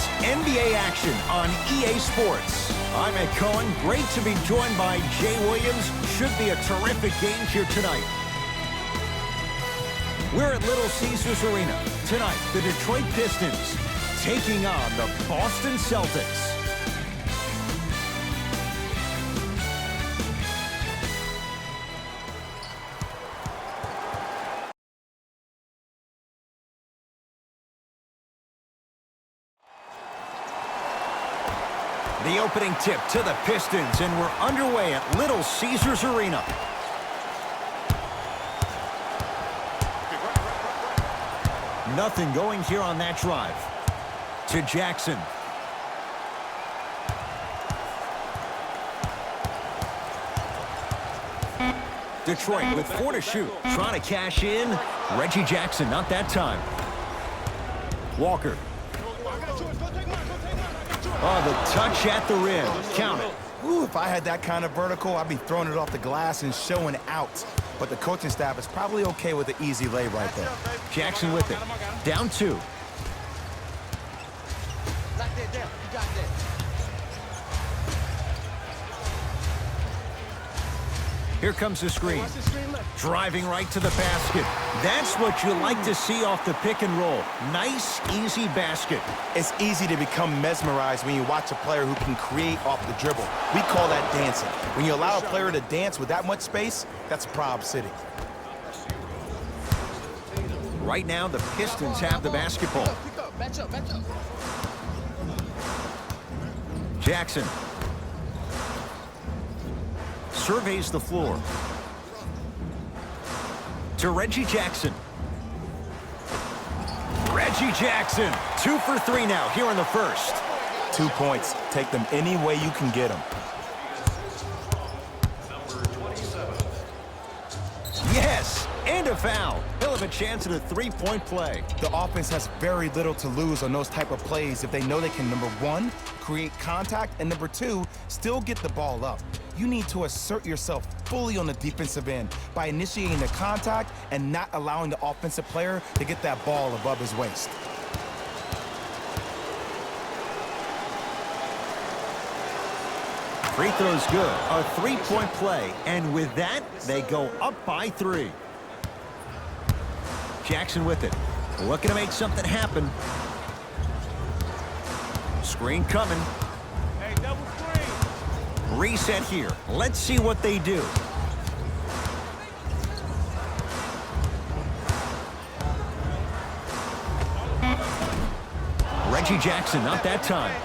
It's NBA action on EA Sports. I'm Ed Cohen. Great to be joined by Jay Williams. Should be a terrific game here tonight. We're at Little Caesars Arena. Tonight, the Detroit Pistons taking on the Boston Celtics. The opening tip to the Pistons, and we're underway at Little Caesars Arena. Nothing going here on that drive. To Jackson. Detroit with 4 to shoot. Trying to cash in. Reggie Jackson, not that time. Walker. Oh, the touch at the rim. Count it. Ooh, if I had that kind of vertical, I'd be throwing it off the glass and showing out. But the coaching staff is probably okay with an easy lay right there. Jackson with it. Down 2. Here comes the screen. Driving right to the basket. That's what you like to see off the pick and roll. Nice, easy basket. It's easy to become mesmerized when you watch a player who can create off the dribble. We call that dancing. When you allow a player to dance with that much space, that's Prob City. Right now, the Pistons have the basketball. Jackson. Surveys the floor. To Reggie Jackson. Reggie Jackson. 2 for 3 now here in the first. 2 points. Take them any way you can get them. Yes, and a foul. He'll have a chance at a three-point play. The offense has very little to lose on those type of plays if they know they can, number 1, create contact, and number 2, still get the ball up. You need to assert yourself fully on the defensive end by initiating the contact and not allowing the offensive player to get that ball above his waist. Free throw's good. A three-point play. And with that, they go up by 3. Jackson with it. Looking to make something happen. Screen coming. Hey, double screen. Reset here. Let's see what they do. Reggie Jackson, not that time.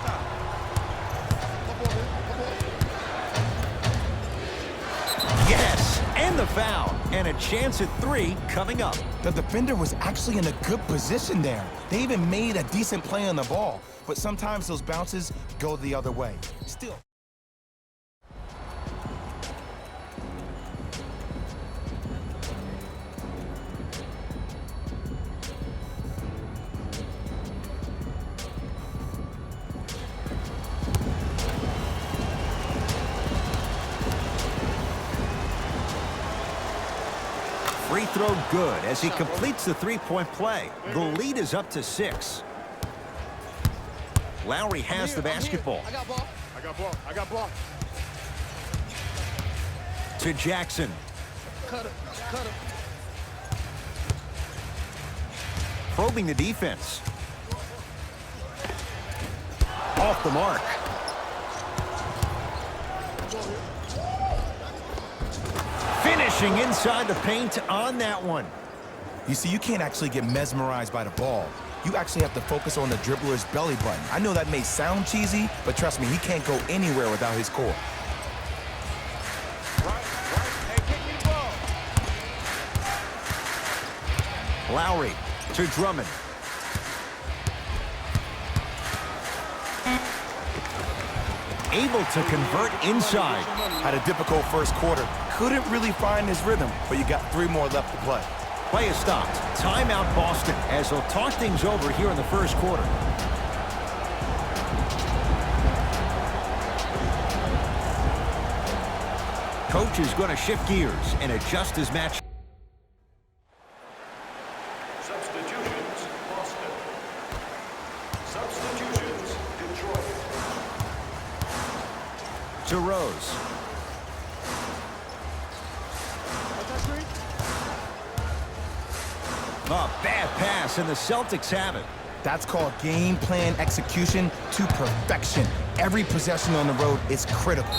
Yes, and the foul. And a chance at 3 coming up. The defender was actually in a good position there. They even made a decent play on the ball. But sometimes those bounces go the other way. Still. Free throw good as he completes the three-point play. The lead is up to 6. Lowry has the basketball. I got ball. I got ball. I got ball. To Jackson. Cut it. Cut it. Probing the defense. Off the mark. Finishing inside the paint on that one. You see, you can't actually get mesmerized by the ball. You actually have to focus on the dribbler's belly button. I know that may sound cheesy, but trust me, he can't go anywhere without his core. Hey, kick me the ball. Lowry to Drummond. Able to convert inside. Had a difficult first quarter. Couldn't really find his rhythm, but you got 3 more left to play. Play is stopped. Timeout Boston as they'll talk things over here in the first quarter. Coach is going to shift gears and adjust his match. Substitutions, Boston. Substitutions, To Rose. A bad pass, and the Celtics have it. That's called game plan execution to perfection. Every possession on the road is critical.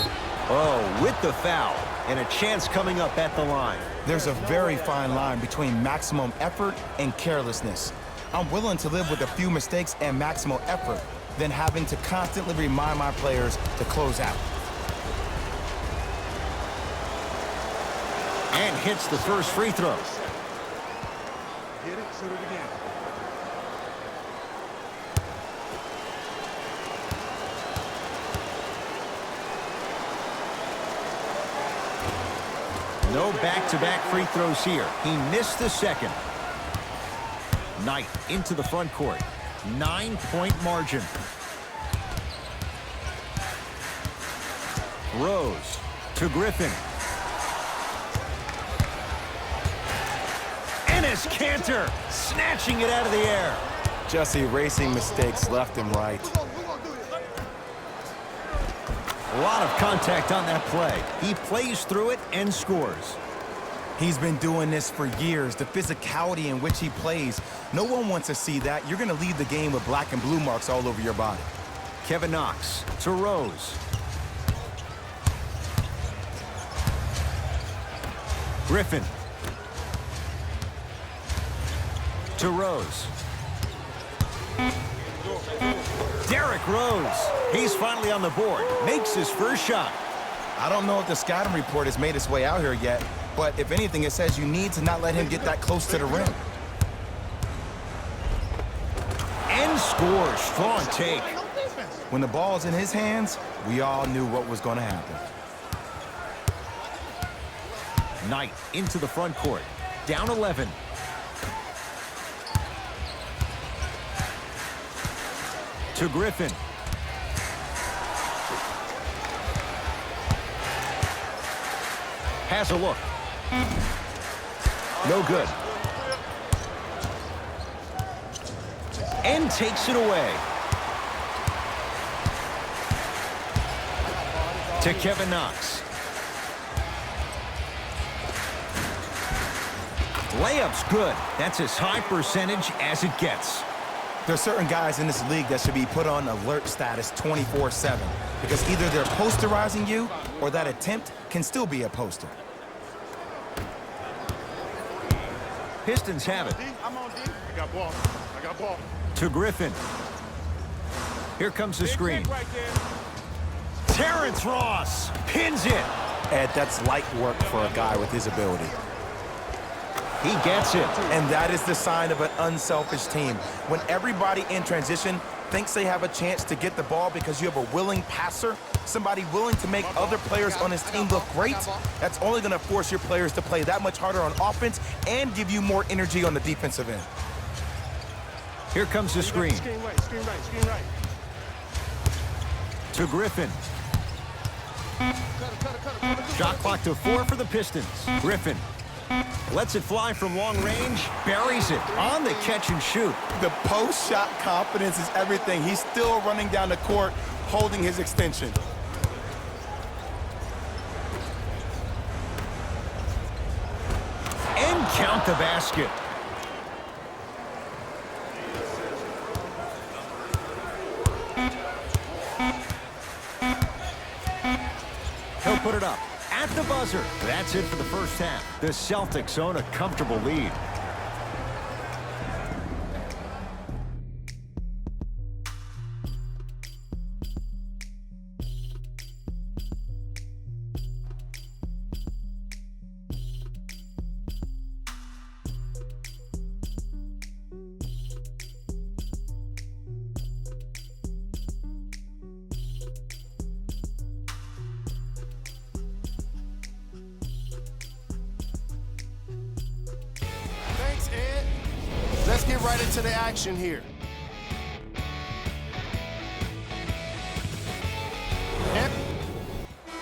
Oh, with the foul, and a chance coming up at the line. There's a very fine line between maximum effort and carelessness. I'm willing to live with a few mistakes and maximal effort than having to constantly remind my players to close out. And hits the first free throw. Get it, shoot it again. No back-to-back free throws here. He missed the second. Knight into the front court. 9-point margin. Rose to Griffin. Enes Kanter snatching it out of the air. Just erasing mistakes left and right. A lot of contact on that play. He plays through it and scores. He's been doing this for years. The physicality in which he plays, no one wants to see that. You're going to leave the game with black and blue marks all over your body. Kevin Knox to Rose. Griffin to Rose. Derrick Rose. He's finally on the board. Makes his first shot. I don't know if the scouting report has made its way out here yet, but if anything, it says you need to not let him get that close to the rim. And scores. Strong take. When the ball's in his hands, we all knew what was going to happen. Knight into the front court. Down 11. To Griffin. Has a look. No good. And takes it away. To Kevin Knox. Layup's good. That's as high percentage as it gets. There's certain guys in this league that should be put on alert status 24/7 because either they're posterizing you or that attempt can still be a poster. Pistons have it. I'm on D. I got ball. I got ball. To Griffin. Here comes the screen. Right there. Terrence Ross pins it. Ed, that's light work for a guy with his ability. He gets it. And that is the sign of an unselfish team. When everybody in transition thinks they have a chance to get the ball because you have a willing passer, somebody willing to make other players on his team look great, that's only going to force your players to play that much harder on offense and give you more energy on the defensive end. Here comes the screen. Screen right, screen right, screen right. To Griffin. Shot clock to 4 for the Pistons. Griffin lets it fly from long range, buries it on the catch and shoot. The post-shot confidence is everything. He's still running down the court, holding his extension. And count the basket. He'll put it up at the buzzer. That's it for the first half. The Celtics own a comfortable lead. Thanks, Ed. Let's get right into the action here.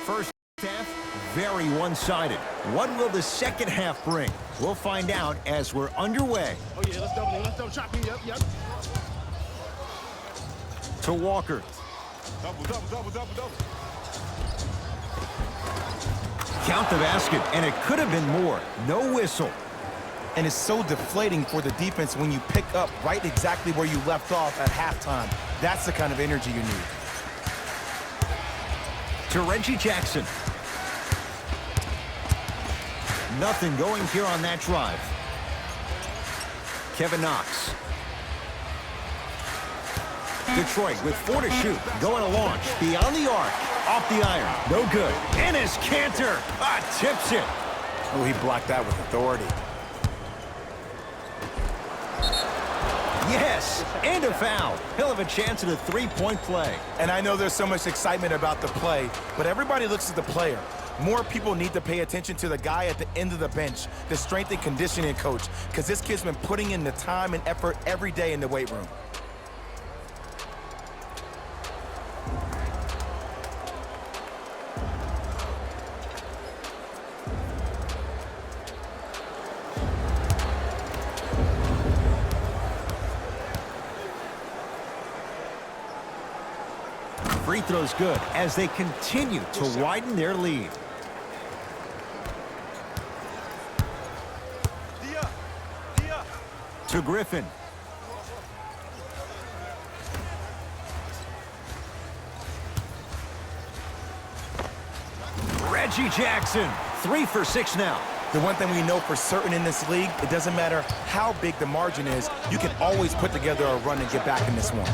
First half, very one-sided. What will the second half bring? We'll find out as we're underway. Oh, yeah, let's double chop me. Yep. To Walker. Double. Count the basket, and it could have been more. No whistle. And it's so deflating for the defense when you pick up right exactly where you left off at halftime. That's the kind of energy you need. To Reggie Jackson. Nothing going here on that drive. Kevin Knox. Detroit with 4 to shoot. Going to launch. Beyond the arc. Off the iron. No good. Enes Kanter. Tips it. Oh, he blocked that with authority. Yes, and a foul. He'll have a chance at a three-point play. And I know there's so much excitement about the play, but everybody looks at the player. More people need to pay attention to the guy at the end of the bench, the strength and conditioning coach, because this kid's been putting in the time and effort every day in the weight room. Free throw's good as they continue to widen their lead. To Griffin. Reggie Jackson. 3 for 6 now. The one thing we know for certain in this league, it doesn't matter how big the margin is, you can always put together a run and get back in this one.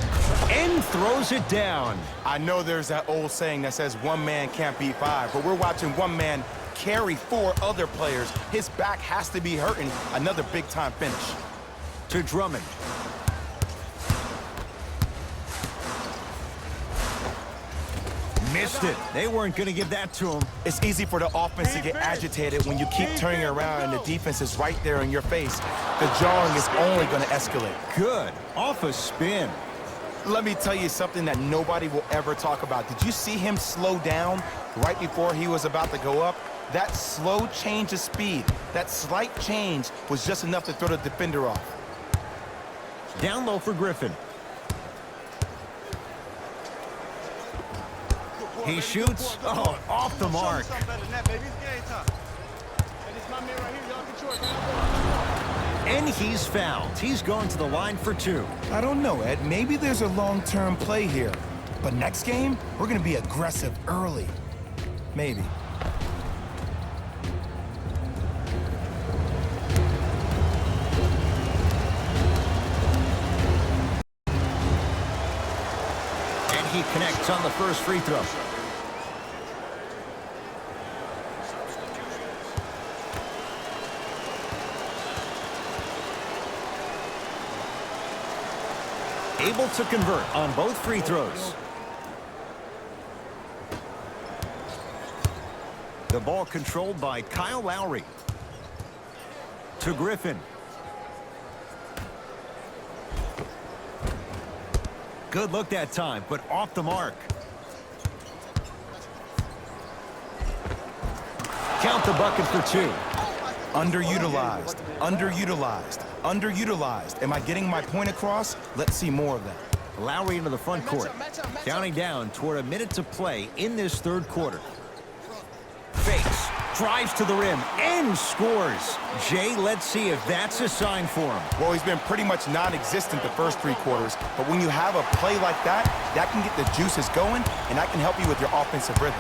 And throws it down. I know there's that old saying that says one man can't beat 5, but we're watching one man carry 4 other players. His back has to be hurting. Another big-time finish. To Drummond. Missed it. They weren't going to give that to him. It's easy for the offense to get agitated when you keep turning around and the defense is right there in your face. The jarring is only going to escalate. Good. Off a spin. Let me tell you something that nobody will ever talk about. Did you see him slow down right before he was about to go up? That slow change of speed, that slight change was just enough to throw the defender off. Down low for Griffin. He shoots. Oh, off the mark. And he's fouled. He's going to the line for 2. I don't know, Ed. Maybe there's a long-term play here. But next game, we're going to be aggressive early. Maybe. And he connects on the first free throw. Able to convert on both free throws. The ball controlled by Kyle Lowry. To Griffin. Good look that time, but off the mark. Count the bucket for 2. Underutilized, underutilized, underutilized. Am I getting my point across? Let's see more of that. Lowry into the front court. Counting down toward a minute to play in this third quarter. Fakes, drives to the rim, and scores. Jay, let's see if that's a sign for him. Well, he's been pretty much non-existent the first 3 quarters, but when you have a play like that, that can get the juices going, and that can help you with your offensive rhythm.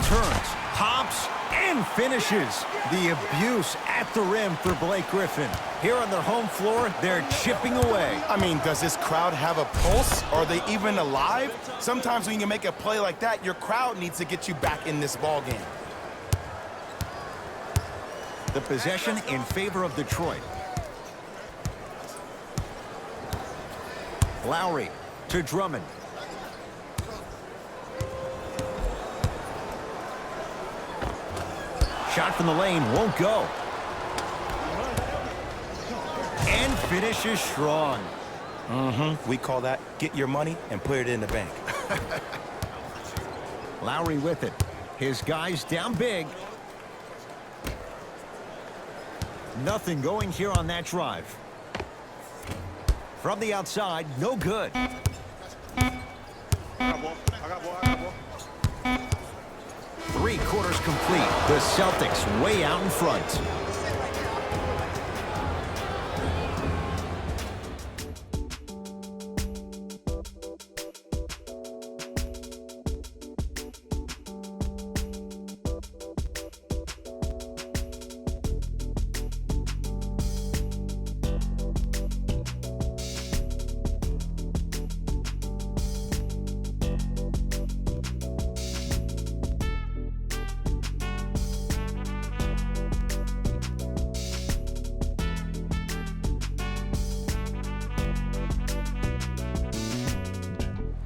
Turns, hops, and finishes. The abuse at the rim for Blake Griffin. Here on their home floor, they're chipping away. I mean, does this crowd have a pulse? Are they even alive? Sometimes when you make a play like that, your crowd needs to get you back in this ball game. The possession in favor of Detroit. Lowry to Drummond. Shot from the lane won't go. And finishes strong. We call that get your money and put it in the bank. Lowry with it. His guys down big. Nothing going here on that drive. From the outside, no good. I got ball. I got ball. 3 quarters complete. The Celtics way out in front.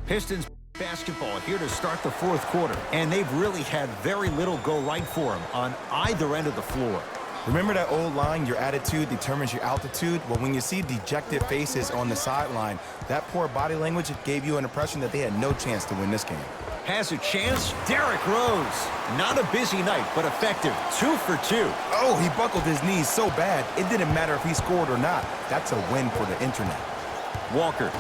Pistons basketball here to start the 4th quarter, and they've really had very little go right for them on either end of the floor. Remember that old line, your attitude determines your altitude? Well, when you see dejected faces on the sideline, that poor body language gave you an impression that they had no chance to win this game. Has a chance. Derrick Rose. Not a busy night, but effective. 2 for 2. Oh, he buckled his knees so bad, it didn't matter if he scored or not. That's a win for the internet. Walker.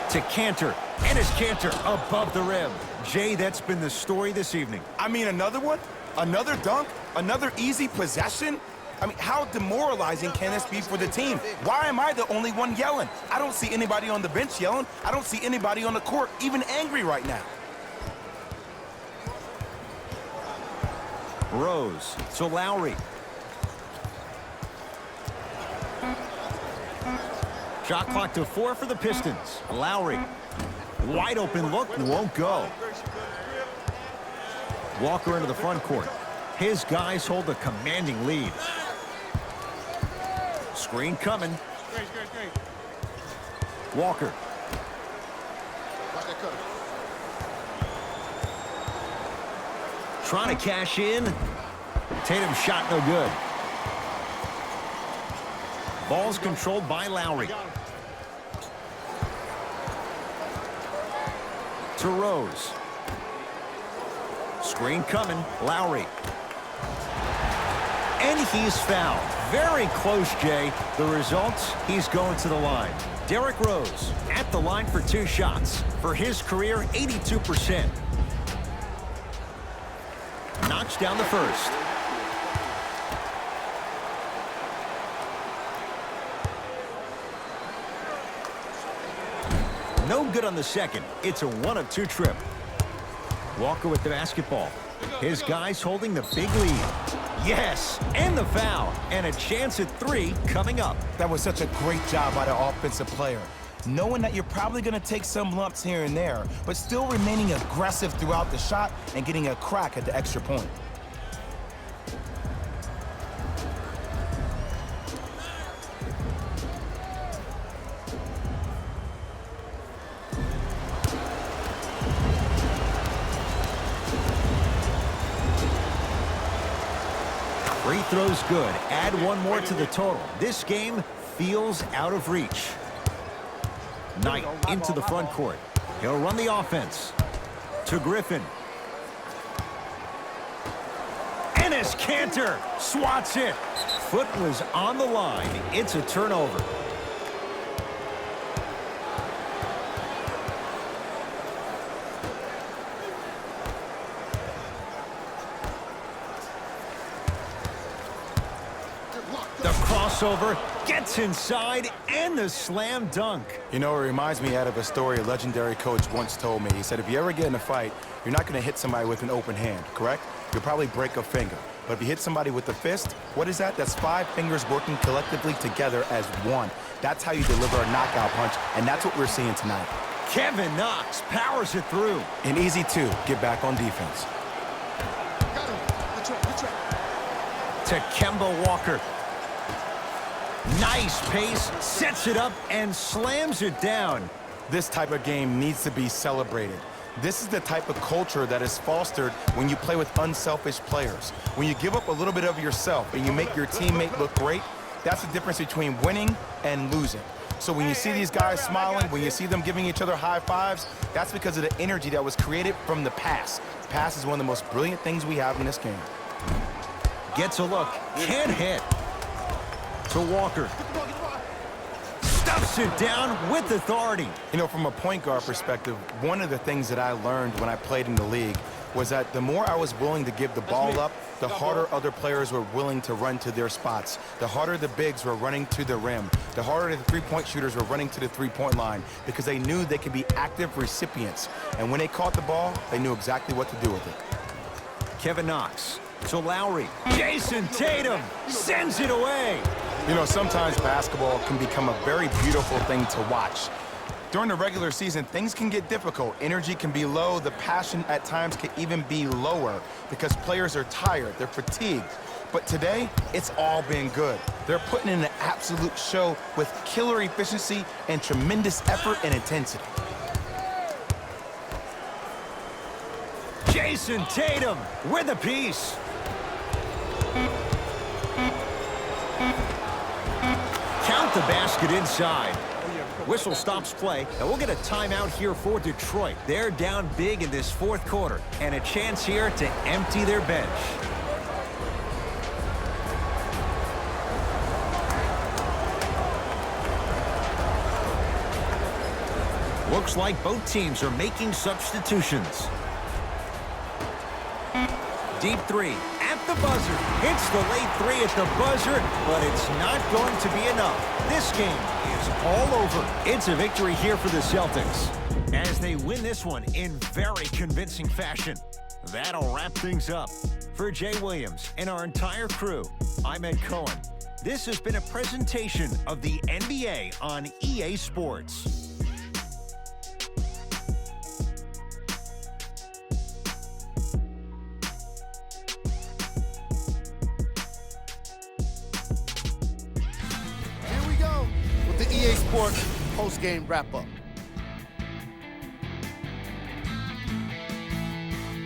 To Cantor, and his Cantor above the rim. Jay, that's been the story this evening. I mean, another one? Another dunk? Another easy possession? I mean, how demoralizing can this be for the team? Why am I the only one yelling? I don't see anybody on the bench yelling. I don't see anybody on the court even angry right now. Rose to Lowry. Shot clock to 4 for the Pistons. Lowry. Wide open look, won't go. Walker into the front court. His guys hold a commanding lead. Screen coming. Walker. Trying to cash in. Tatum's shot no good. Ball's controlled by Lowry. To Rose. Screen coming. Lowry. And he's fouled. Very close, Jay. The results, he's going to the line. Derrick Rose at the line for 2 shots. For his career, 82%. Knocks down the first. No good on the second. It's a 1 of 2 trip. Walker with the basketball. His guys holding the big lead. Yes, and the foul. And a chance at 3 coming up. That was such a great job by the offensive player. Knowing that you're probably going to take some lumps here and there, but still remaining aggressive throughout the shot and getting a crack at the extra point. Free throws good. Add 1 more to the total. This game feels out of reach. Knight into the front court. He'll run the offense. To Griffin. Enes Kanter swats it. Foot was on the line. It's a turnover. The crossover gets inside and the slam dunk. You know, it reminds me out of a story a legendary coach once told me. He said, if you ever get in a fight, you're not going to hit somebody with an open hand, correct? You'll probably break a finger. But if you hit somebody with a fist, what is that? That's 5 fingers working collectively together as one. That's how you deliver a knockout punch, and that's what we're seeing tonight. Kevin Knox powers it through. And easy, too. Get back on defense. To Kemba Walker. Nice pace, sets it up, and slams it down. This type of game needs to be celebrated. This is the type of culture that is fostered when you play with unselfish players. When you give up a little bit of yourself and you make your teammate look great, that's the difference between winning and losing. So when you see these guys smiling, when you see them giving each other high fives, that's because of the energy that was created from the pass. Pass is one of the most brilliant things we have in this game. Gets a look, can't hit. To Walker. Stuffed Stuffs it down with authority. You know, from a point guard perspective, one of the things that I learned when I played in the league was that the more I was willing to give the ball up, the harder other players were willing to run to their spots. The harder the bigs were running to the rim. The harder the three-point shooters were running to the three-point line because they knew they could be active recipients. And when they caught the ball, they knew exactly what to do with it. Kevin Knox to Lowry. Jason Tatum sends it away. You know, sometimes basketball can become a very beautiful thing to watch. During the regular season, things can get difficult. Energy can be low. The passion at times can even be lower because players are tired. They're fatigued. But today, it's all been good. They're putting in an absolute show with killer efficiency and tremendous effort and intensity. Jason Tatum with a piece. Count the basket inside. Whistle stops play, and we'll get a timeout here for Detroit. They're down big in this fourth quarter, and a chance here to empty their bench. Looks like both teams are making substitutions. Deep three at the buzzer. Hits the late three at the buzzer, but it's not going to be enough. This game is all over. It's a victory here for the Celtics as they win this one in very convincing fashion. That'll wrap things up. For Jay Williams and our entire crew, I'm Ed Cohen. This has been a presentation of the NBA on EA Sports. EA Sports post-game wrap-up.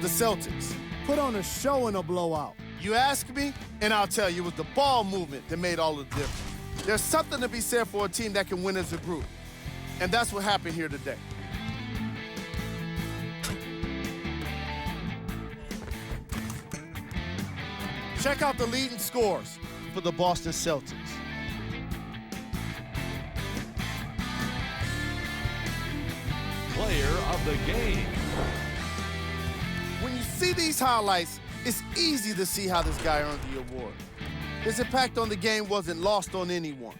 The Celtics put on a show in a blowout. You ask me, and I'll tell you, it was the ball movement that made all the difference. There's something to be said for a team that can win as a group, and that's what happened here today. Check out the leading scores for the Boston Celtics. Player of the game. When you see these highlights, it's easy to see how this guy earned the award. His impact on the game wasn't lost on anyone.